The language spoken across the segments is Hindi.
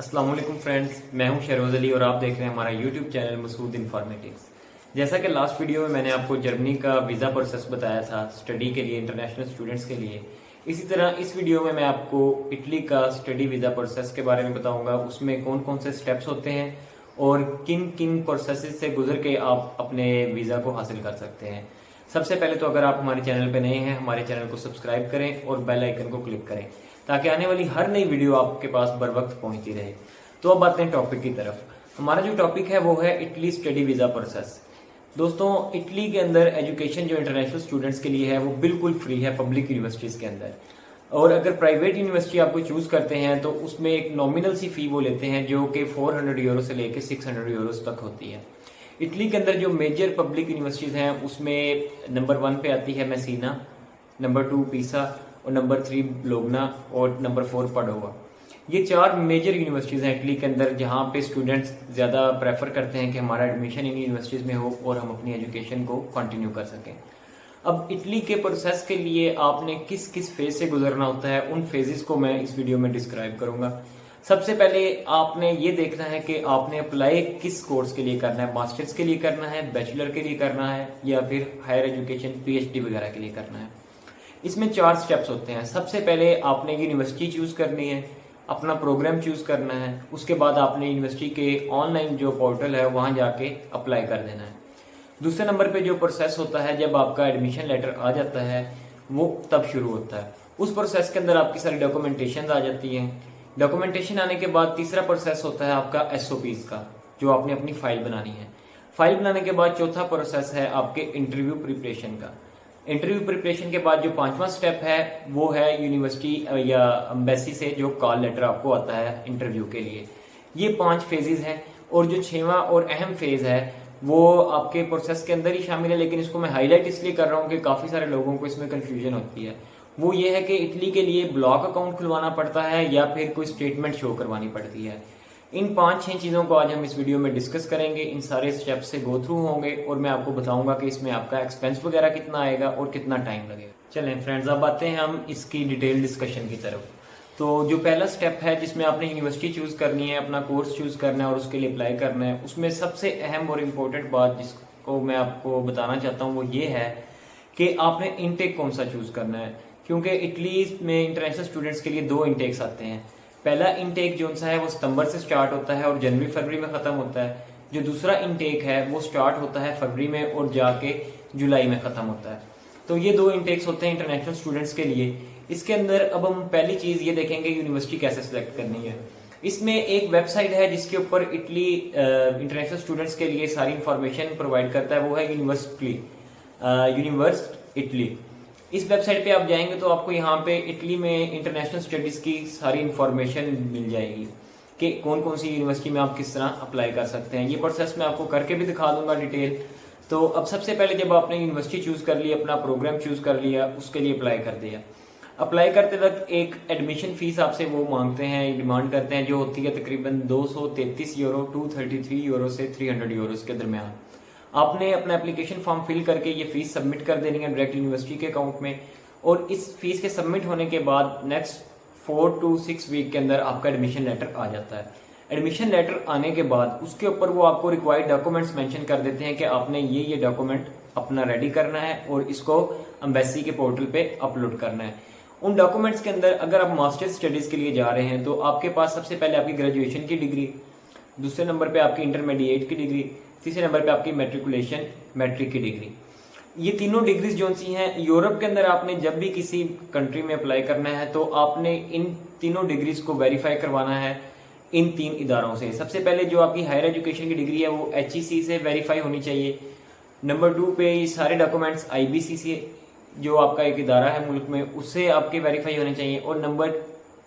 अस्सलाम वालेकुम फ्रेंड्स, मैं हूं शहरोज अली और आप देख रहे हैं हमारा यूट्यूब चैनल मसूद इन्फॉर्मेटिक्स। जैसा कि लास्ट वीडियो में मैंने आपको जर्मनी का वीज़ा प्रोसेस बताया था स्टडी के लिए, इंटरनेशनल स्टूडेंट्स के लिए, इसी तरह इस वीडियो में मैं आपको इटली का स्टडी वीज़ा प्रोसेस के बारे में बताऊंगा। उसमें कौन कौन से स्टेप्स होते हैं और किन किन प्रोसेस से गुजर के आप अपने वीज़ा को हासिल कर सकते हैं। सबसे पहले तो अगर आप हमारे चैनल पर नए हैं, हमारे चैनल को सब्सक्राइब करें और बेल आइकन को क्लिक करें ताकि आने वाली हर नई वीडियो आपके पास बर वक्त पहुंचती रहे। तो अब आते हैं टॉपिक की तरफ। हमारा जो टॉपिक है वो है इटली स्टडी वीज़ा प्रोसेस। दोस्तों, इटली के अंदर एजुकेशन जो इंटरनेशनल स्टूडेंट्स के लिए है वो बिल्कुल फ्री है पब्लिक यूनिवर्सिटीज़ के अंदर। और अगर प्राइवेट यूनिवर्सिटी आपको चूज़ करते हैं तो उसमें एक नॉमिनल सी फ़ी वो लेते हैं जो कि 400 यूरो से लेकर 600 यूरोस तक होती है। इटली के अंदर जो मेजर पब्लिक यूनिवर्सिटीज़ हैं उसमें नंबर 1 पे आती है मेसीना, नंबर 2 पीसा और नंबर 3 लोगना और नंबर 4 पाडोवा। ये 4 मेजर यूनिवर्सिटीज़ हैं इटली के अंदर जहाँ पे स्टूडेंट्स ज़्यादा प्रेफर करते हैं कि हमारा एडमिशन इन यूनिवर्सिटीज़ में हो और हम अपनी एजुकेशन को कंटिन्यू कर सकें। अब इटली के प्रोसेस के लिए आपने किस किस फेज से गुजरना होता है, उन फेजेस को मैं इस वीडियो में डिस्क्राइब करूँगा। सबसे पहले आपने ये देखना है कि आपने अप्लाई किस कोर्स के लिए करना है, मास्टर्स के लिए करना है, बैचलर के लिए करना है या फिर हायर एजुकेशन PhD वगैरह के लिए करना है। इसमें 4 स्टेप्स होते हैं। सबसे पहले आपने यूनिवर्सिटी चूज़ करनी है, अपना प्रोग्राम चूज़ करना है, उसके बाद आपने यूनिवर्सिटी के ऑनलाइन जो पोर्टल है वहाँ जाके अप्लाई कर देना है। दूसरे नंबर पे जो प्रोसेस होता है जब आपका एडमिशन लेटर आ जाता है वो तब शुरू होता है। उस प्रोसेस के अंदर आपकी सारी डॉक्यूमेंटेशन आ जाती हैं। डॉक्यूमेंटेशन आने के बाद तीसरा प्रोसेस होता है आपका SOPs का, जो आपने अपनी फाइल बनानी है। फाइल बनाने के बाद चौथा प्रोसेस है आपके इंटरव्यू प्रिपरेशन का। इंटरव्यू प्रिपरेशन के बाद जो 5वां स्टेप है वो है यूनिवर्सिटी या एम्बेसी से जो कॉल लेटर आपको आता है इंटरव्यू के लिए। ये 5 फेजेस हैं और जो 6वां और अहम फेज है वो आपके प्रोसेस के अंदर ही शामिल है, लेकिन इसको मैं हाईलाइट इसलिए कर रहा हूँ कि काफ़ी सारे लोगों को इसमें कन्फ्यूजन होती है। वो ये है कि इटली के लिए ब्लॉक अकाउंट खुलवाना पड़ता है या फिर कोई स्टेटमेंट शो करवानी पड़ती है। इन 5-6 चीज़ों को आज हम इस वीडियो में डिस्कस करेंगे, इन सारे स्टेप से गो थ्रू होंगे और मैं आपको बताऊंगा कि इसमें आपका एक्सपेंस वगैरह कितना आएगा और कितना टाइम लगेगा। चलें फ्रेंड्स, अब आते हैं हम इसकी डिटेल डिस्कशन की तरफ। तो जो पहला स्टेप है जिसमें आपने यूनिवर्सिटी चूज़ करनी है, अपना कोर्स चूज़ करना है और उसके लिए अप्लाई करना है, उसमें सबसे अहम और इम्पोर्टेंट बात जिसको मैं आपको बताना चाहता हूँ वो ये है कि आपने इनटेक कौन सा चूज़ करना है। क्योंकि इटली में इंटरनेशनल स्टूडेंट्स के लिए 2 इनटेक्स आते हैं। पहला इनटेक जो सा है वो सितंबर से स्टार्ट होता है और जनवरी-फरवरी में ख़त्म होता है। जो दूसरा इनटेक है वो स्टार्ट होता है फरवरी में और जाके जुलाई में ख़त्म होता है। तो ये 2 इनटेक्स होते हैं इंटरनेशनल स्टूडेंट्स के लिए। इसके अंदर अब हम पहली चीज़ ये देखेंगे यूनिवर्सिटी कैसे सिलेक्ट करनी है। इसमें एक वेबसाइट है जिसके ऊपर इटली इंटरनेशनल स्टूडेंट्स के लिए सारी इंफॉर्मेशन प्रोवाइड करता है, वो है यूनिवर्स इटली। इस वेबसाइट पे आप जाएंगे तो आपको यहाँ पे इटली में इंटरनेशनल स्टडीज की सारी इंफॉर्मेशन मिल जाएगी कि कौन कौन सी यूनिवर्सिटी में आप किस तरह अप्लाई कर सकते हैं। ये प्रोसेस मैं आपको करके भी दिखा दूंगा डिटेल। तो अब सबसे पहले जब आपने यूनिवर्सिटी चूज कर ली, अपना प्रोग्राम चूज कर लिया, उसके लिए अप्लाई कर दिया। अप्लाई करते वक्त एक एडमिशन फीस आपसे वो मांगते हैं, डिमांड करते हैं, जो होती है तकरीबन 233 यूरो 233 यूरो से 300 यूरोस के दरमियान। आपने अपना एप्लीकेशन फॉर्म फिल करके ये फीस सबमिट कर देनी है डायरेक्ट यूनिवर्सिटी के अकाउंट में और इस फीस के सबमिट होने के बाद नेक्स्ट 4 to 6 वीक के अंदर आपका एडमिशन लेटर आ जाता है। एडमिशन लेटर आने के बाद उसके ऊपर वो आपको रिक्वायर्ड डॉक्यूमेंट्स मेंशन कर देते हैं कि आपने ये डॉक्यूमेंट अपना रेडी करना है और इसको एम्बेसी के पोर्टल पे अपलोड करना है। उन डॉक्यूमेंट्स के अंदर अगर आप मास्टर्स स्टडीज के लिए जा रहे हैं तो आपके पास सबसे पहले आपकी ग्रेजुएशन की डिग्री, दूसरे नंबर पे आपकी इंटरमीडिएट की डिग्री, तीसरे नंबर पे आपकी मैट्रिकुलेशन मैट्रिक की डिग्री। ये तीनों डिग्रीज जो सी हैं यूरोप के अंदर, आपने जब भी किसी कंट्री में अप्लाई करना है तो आपने इन तीनों डिग्रीज को वेरीफाई करवाना है इन 3 इदारों से। सबसे पहले जो आपकी हायर एजुकेशन की डिग्री है वो HEC से वेरीफाई होनी चाहिए। नंबर 2 पे ये सारे डॉक्यूमेंट्स IBC से, जो आपका एक इदारा है मुल्क में, उससे आपके वेरीफाई होने चाहिए। और नंबर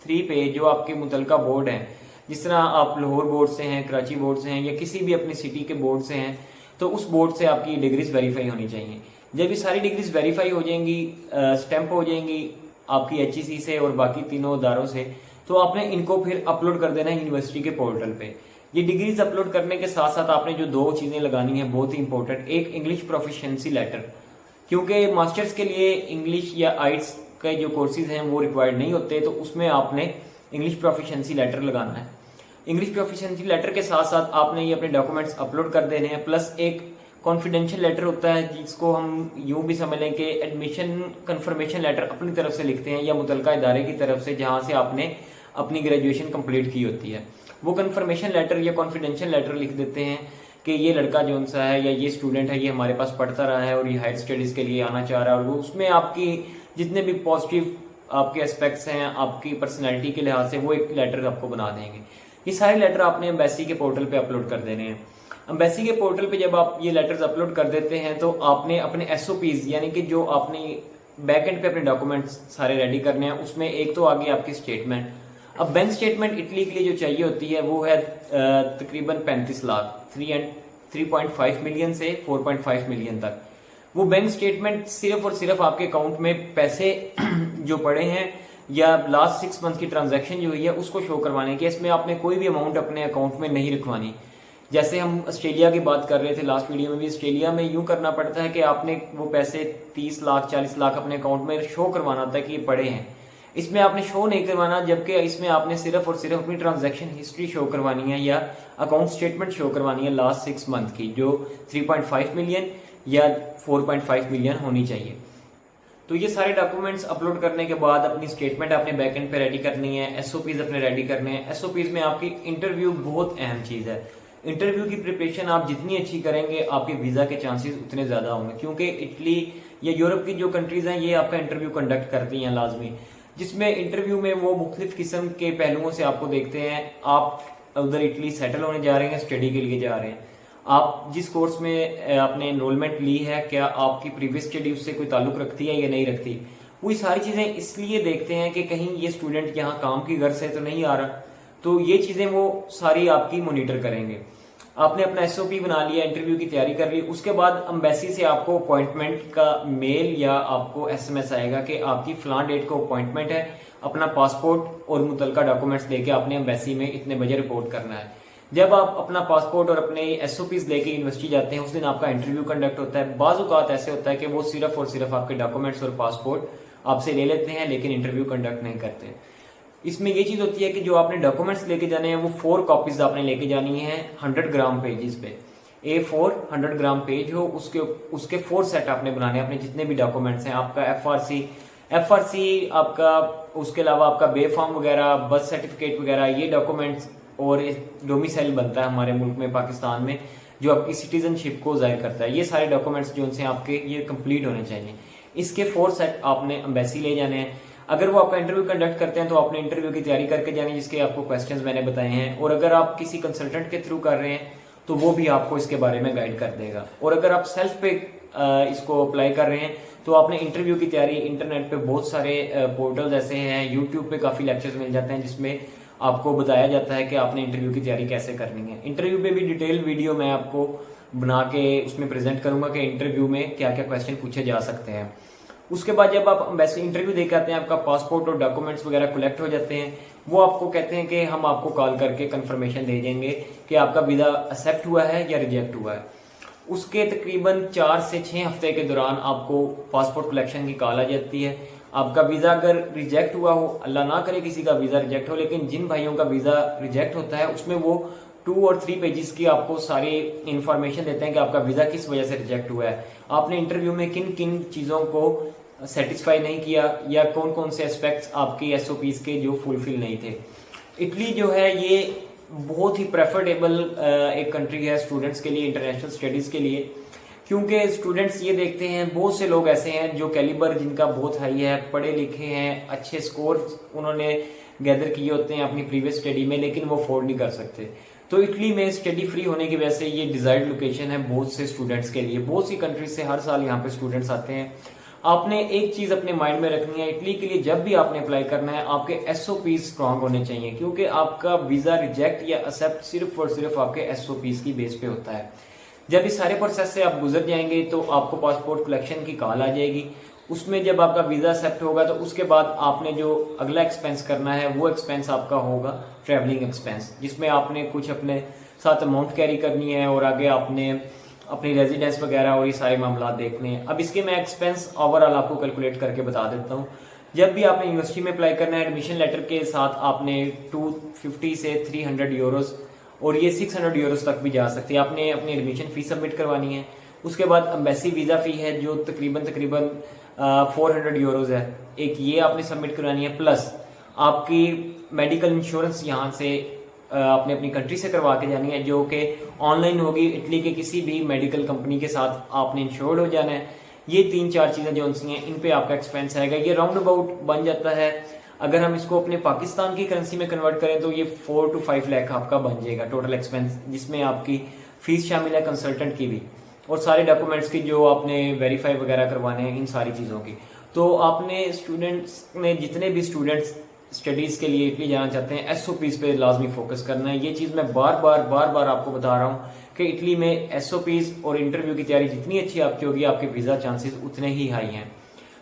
3 पे जो आपके मुतलका बोर्ड हैं, जिस तरह आप लाहौर बोर्ड से हैं, कराची बोर्ड से हैं या किसी भी अपनी सिटी के बोर्ड से हैं, तो उस बोर्ड से आपकी डिग्रीज वेरीफाई होनी चाहिए। जब ये सारी डिग्रीज वेरीफाई हो जाएंगी, स्टैंप हो जाएंगी आपकी HEC से और बाकी तीनों इदारों से, तो आपने इनको फिर अपलोड कर देना है यूनिवर्सिटी के पोर्टल पे। ये डिग्रीज अपलोड करने के साथ साथ आपने जो 2 चीज़ें लगानी है बहुत ही इंपॉर्टेंट, एक इंग्लिश प्रोफिशिएंसी लेटर, क्योंकि मास्टर्स के लिए इंग्लिश या आइट्स के जो कोर्सेज हैं वो रिक्वायर्ड नहीं होते, तो उसमें आपने इंग्लिश प्रोफिशिएंसी लेटर लगाना है। इंग्लिश प्रोफिशिएंसी लेटर के साथ साथ आपने ये अपने डॉक्यूमेंट्स अपलोड कर देने हैं, प्लस एक कॉन्फिडेंशियल लेटर होता है जिसको हम यूं भी समझ लें कि एडमिशन कंफर्मेशन लेटर अपनी तरफ से लिखते हैं या मुतलका इदारे की तरफ से जहां से आपने अपनी ग्रेजुएशन कंप्लीट की होती है। वो कंफर्मेशन लेटर या कॉन्फिडेंशियल लेटर लिख देते हैं कि ये लड़का जो सा है या ये स्टूडेंट है, ये हमारे पास पढ़ता रहा है और ये हायर स्टडीज के लिए आना चाह रहा है, और वो उसमें आपकी जितने भी पॉजिटिव आपके एस्पेक्ट्स हैं आपकी पर्सनैलिटी के लिहाज से वो एक लेटर आपको बना देंगे। ये सारे लेटर आपने एम्बेसी के पोर्टल पे अपलोड कर देने हैं। एम्बेसी के पोर्टल पे जब आप ये लेटर्स अपलोड कर देते हैं तो आपने अपने एसओपीज यानी कि जो आपने बैक एंड पे अपने डॉक्यूमेंट्स सारे रेडी करने हैं, उसमें एक तो आगे आपकी स्टेटमेंट। अब बैंक स्टेटमेंट इटली के लिए जो चाहिए होती है वो है तकरीबन 35 लाख 3.5 मिलियन से 4.5 मिलियन तक। वो बैंक स्टेटमेंट सिर्फ और सिर्फ आपके अकाउंट में पैसे जो पड़े हैं या लास्ट 6 मंथ की ट्रांजैक्शन जो हुई है उसको शो करवाने की। इसमें आपने कोई भी अमाउंट अपने अकाउंट में नहीं रखवानी। जैसे हम ऑस्ट्रेलिया की बात कर रहे थे लास्ट वीडियो में भी, ऑस्ट्रेलिया में यूं करना पड़ता है कि आपने वो पैसे 30 लाख 40 लाख अपने अकाउंट में शो करवाना होता है कि ये पड़े हैं। इसमें आपने शो नहीं करवाना, जबकि इसमें आपने सिर्फ और सिर्फ अपनी ट्रांजैक्शन हिस्ट्री शो करवानी है या अकाउंट स्टेटमेंट शो करवानी है लास्ट 6 मंथ की, जो 3.5 मिलियन या 4.5 मिलियन होनी चाहिए। तो ये सारे डॉक्यूमेंट्स अपलोड करने के बाद अपनी स्टेटमेंट आपने बैकएंड पे रेडी करनी है, एसओपीज अपने रेडी करने हैं। एसओपीज में आपकी इंटरव्यू बहुत अहम चीज है। इंटरव्यू की प्रिपरेशन आप जितनी अच्छी करेंगे आपके वीजा के चांसेस उतने ज्यादा होंगे, क्योंकि इटली या यूरोप की जो कंट्रीज हैं ये आपका इंटरव्यू कंडक्ट करती हैं लाजमी, जिसमें इंटरव्यू में वो मुख्तलिफ किस्म के पहलुओं से आपको देखते हैं। आप उधर इटली सेटल होने जा रहे हैं, स्टडी के लिए जा रहे हैं, आप जिस कोर्स में आपने एनरोलमेंट ली है क्या आपकी प्रीवियस स्टडी उससे कोई ताल्लुक रखती है या नहीं रखती, वो सारी चीजें इसलिए देखते हैं कि कहीं ये स्टूडेंट यहाँ काम की गर्ज से तो नहीं आ रहा। तो ये चीजें वो सारी आपकी मॉनिटर करेंगे। आपने अपना एसओपी बना लिया, इंटरव्यू की तैयारी कर ली, उसके बाद एम्बेसी से आपको अपॉइंटमेंट का मेल या आपको एसएमएस आएगा कि आपकी फलां डेट को अपॉइंटमेंट है, अपना पासपोर्ट और मुतलका डॉक्यूमेंट्स लेके आपने एम्बेसी में इतने बजे रिपोर्ट करना है। जब आप अपना पासपोर्ट और अपने एसओपीज लेके यूनिवर्सिटी जाते हैं उस दिन आपका इंटरव्यू कंडक्ट होता है। बाज़ औक़ात ऐसे होता है कि वो सिर्फ और सिर्फ आपके डॉक्यूमेंट्स और पासपोर्ट आपसे ले लेते हैं लेकिन इंटरव्यू कंडक्ट नहीं करते। इसमें ये चीज होती है कि जो आपने डॉक्यूमेंट्स लेके जाने हैं वो 4 कॉपीज आपने लेके जानी है 100 ग्राम पेजेस पे। A4 100 ग्राम पेज हो, उसके 4 सेट आपने बनाने हैं अपने जितने भी डॉक्यूमेंट्स हैं। आपका एफआरसी आपका, उसके अलावा आपका बे फॉर्म वगैरह, बर्थ सर्टिफिकेट वगैरह, ये डॉक्यूमेंट्स और डोमिसाइल बनता है हमारे मुल्क में पाकिस्तान में जो आपकी सिटीजनशिप को जाहिर करता है। ये सारे डॉक्यूमेंट्स जो उनसे आपके ये कंप्लीट होने चाहिए। इसके 4 सेट आपने एम्बेसी ले जाने हैं। अगर वो आपका इंटरव्यू कंडक्ट करते हैं तो आपने इंटरव्यू की तैयारी करके जानी, जिसके आपको क्वेश्चंस मैंने बताए हैं। और अगर आप किसी कंसल्टेंट के थ्रू कर रहे हैं तो वो भी आपको इसके बारे में गाइड कर देगा। और अगर आप सेल्फ पे इसको अप्लाई कर रहे हैं तो आपने इंटरव्यू की तैयारी, इंटरनेट पे बहुत सारे पोर्टल्स ऐसे हैं, यूट्यूब पे काफी लेक्चर्स मिल जाते हैं जिसमें आपको बताया जाता है कि आपने इंटरव्यू की तैयारी कैसे करनी है। इंटरव्यू पे भी डिटेल वीडियो मैं आपको बना के उसमें प्रेजेंट करूंगा कि इंटरव्यू में क्या क्या क्वेश्चन पूछे जा सकते हैं। उसके बाद जब आप वैसे इंटरव्यू दे के आते हैं, आपका पासपोर्ट और डॉक्यूमेंट्स वगैरह कलेक्ट हो जाते हैं, वो आपको कहते हैं कि हम आपको कॉल करके कंफर्मेशन दे देंगे कि आपका वीजा एक्सेप्ट हुआ है या रिजेक्ट हुआ है। उसके तकरीबन 4 से 6 हफ्ते के दौरान आपको पासपोर्ट कलेक्शन की कॉल आ जाती है। आपका वीजा अगर रिजेक्ट हुआ हो, अल्लाह ना करे किसी का वीजा रिजेक्ट हो, लेकिन जिन भाइयों का वीजा रिजेक्ट होता है उसमें वो 2 और 3 पेजेस की आपको सारी इंफॉर्मेशन देते हैं कि आपका वीजा किस वजह से रिजेक्ट हुआ है, आपने इंटरव्यू में किन किन चीजों को सेटिस्फाई नहीं किया या कौन कौन से एस्पेक्ट्स आपके एसओपीज के जो फुलफिल नहीं थे। इटली जो है ये बहुत ही प्रेफरेबल एक कंट्री है स्टूडेंट्स के लिए, इंटरनेशनल स्टडीज के लिए, क्योंकि स्टूडेंट्स ये देखते हैं, बहुत से लोग ऐसे हैं जो कैलिबर जिनका बहुत हाई है, पढ़े लिखे हैं, अच्छे स्कोर उन्होंने गैदर किए होते हैं अपनी प्रीवियस स्टडी में, लेकिन वो अफोर्ड नहीं कर सकते। तो इटली में स्टडी फ्री होने की वजह से ये डिजायर्ड लोकेशन है बहुत से स्टूडेंट्स के लिए। बहुत सी कंट्रीज से हर साल यहाँ पे स्टूडेंट्स आते हैं। आपने एक चीज अपने माइंड में रखनी है, इटली के लिए जब भी आपने अप्लाई करना है आपके एसओपी स्ट्रांग होने चाहिए, क्योंकि आपका वीजा रिजेक्ट या एक्सेप्ट सिर्फ और सिर्फ आपके एसओपी की बेस पे होता है। जब इस सारे प्रोसेस से आप गुजर जाएंगे तो आपको पासपोर्ट कलेक्शन की कॉल आ जाएगी। उसमें जब आपका वीजा एक्सेप्ट होगा तो उसके बाद आपने जो अगला एक्सपेंस करना है वो एक्सपेंस आपका होगा ट्रैवलिंग एक्सपेंस, जिसमें आपने कुछ अपने साथ अमाउंट कैरी करनी है और आगे आपने अपनी रेजिडेंस वगैरह और ये सारे मामला देखने हैं। अब इसके मैं एक्सपेंस ओवरऑल आपको कैलकुलेट करके बता देता हूँ। जब भी आपने यूनिवर्सिटी में अप्लाई करना है, एडमिशन लेटर के साथ आपने 250 से 300 यूरोस और ये 600 यूरोस तक भी जा सकती है, आपने अपनी एडमिशन फीस सबमिट करवानी है। उसके बाद एम्बेसी वीज़ा फ़ी है जो तकरीबन 400 यूरोस है, एक ये आपने सबमिट करवानी है। प्लस आपकी मेडिकल इंश्योरेंस यहाँ से आपने अपनी कंट्री से करवा के जानी है, जो कि ऑनलाइन होगी। इटली के किसी भी मेडिकल कंपनी के साथ आपने इंश्योर्ड हो जाना है। ये 3-4 चीज़ें जो सी हैं, इन पे आपका एक्सपेंस आएगा। ये राउंड अबाउट बन जाता है, अगर हम इसको अपने पाकिस्तान की करेंसी में कन्वर्ट करें तो ये 4 to 5 लाख आपका बन जाएगा टोटल एक्सपेंस, जिसमें आपकी फीस शामिल है कंसल्टेंट की भी, और सारे डॉक्यूमेंट्स की जो आपने वेरीफाई वगैरह करवाने हैं, इन सारी चीज़ों की। तो आपने स्टूडेंट्स में जितने भी स्टूडेंट्स स्टडीज़ के लिए इटली जाना चाहते हैं, SOPs पे लाजमी फोकस करना है। ये चीज़ मैं बार बार आपको बता रहा हूँ कि इटली में SOPs और इंटरव्यू की तैयारी जितनी अच्छी आपकी होगी, आपके वीज़ा चांसेस उतने ही हाई हैं।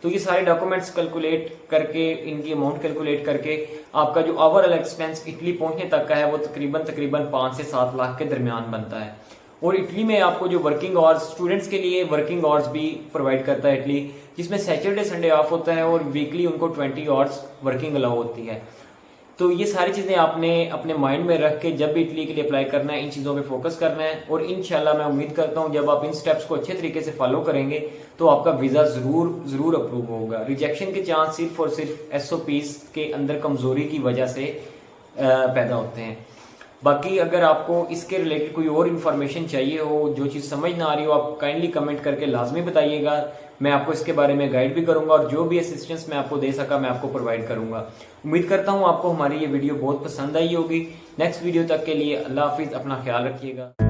तो ये सारे डॉक्यूमेंट्स कैलकुलेट करके, इनकी अमाउंट कैलकुलेट करके, आपका जो ओवरऑल एक्सपेंस इटली पहुंचने तक का है वो तकरीबन 5 से 7 लाख के दरमियान बनता है। और इटली में आपको जो वर्किंग आवर्स, स्टूडेंट्स के लिए वर्किंग आवर्स भी प्रोवाइड करता है इटली, जिसमें सैटरडे संडे ऑफ होता है और वीकली उनको 20 आवर्स वर्किंग अलाउ होती है। तो ये सारी चीज़ें आपने अपने माइंड में रख के जब भी इटली के लिए अप्लाई करना है, इन चीज़ों पे फोकस करना है। और इंशाल्लाह मैं उम्मीद करता हूँ जब आप इन स्टेप्स को अच्छे तरीके से फॉलो करेंगे तो आपका वीज़ा ज़रूर अप्रूव होगा। रिजेक्शन के चांस सिर्फ और सिर्फ SOPs के अंदर कमज़ोरी की वजह से पैदा होते हैं। बाकी अगर आपको इसके रिलेटेड कोई और इन्फॉर्मेशन चाहिए हो, जो चीज़ समझ ना आ रही हो, आप काइंडली कमेंट करके लाजमी बताइएगा। मैं आपको इसके बारे में गाइड भी करूंगा और जो भी असिस्टेंस मैं आपको दे सका मैं आपको प्रोवाइड करूंगा। उम्मीद करता हूं आपको हमारी ये वीडियो बहुत पसंद आई होगी। नेक्स्ट वीडियो तक के लिए अल्लाह हाफिज़, अपना ख्याल रखिएगा।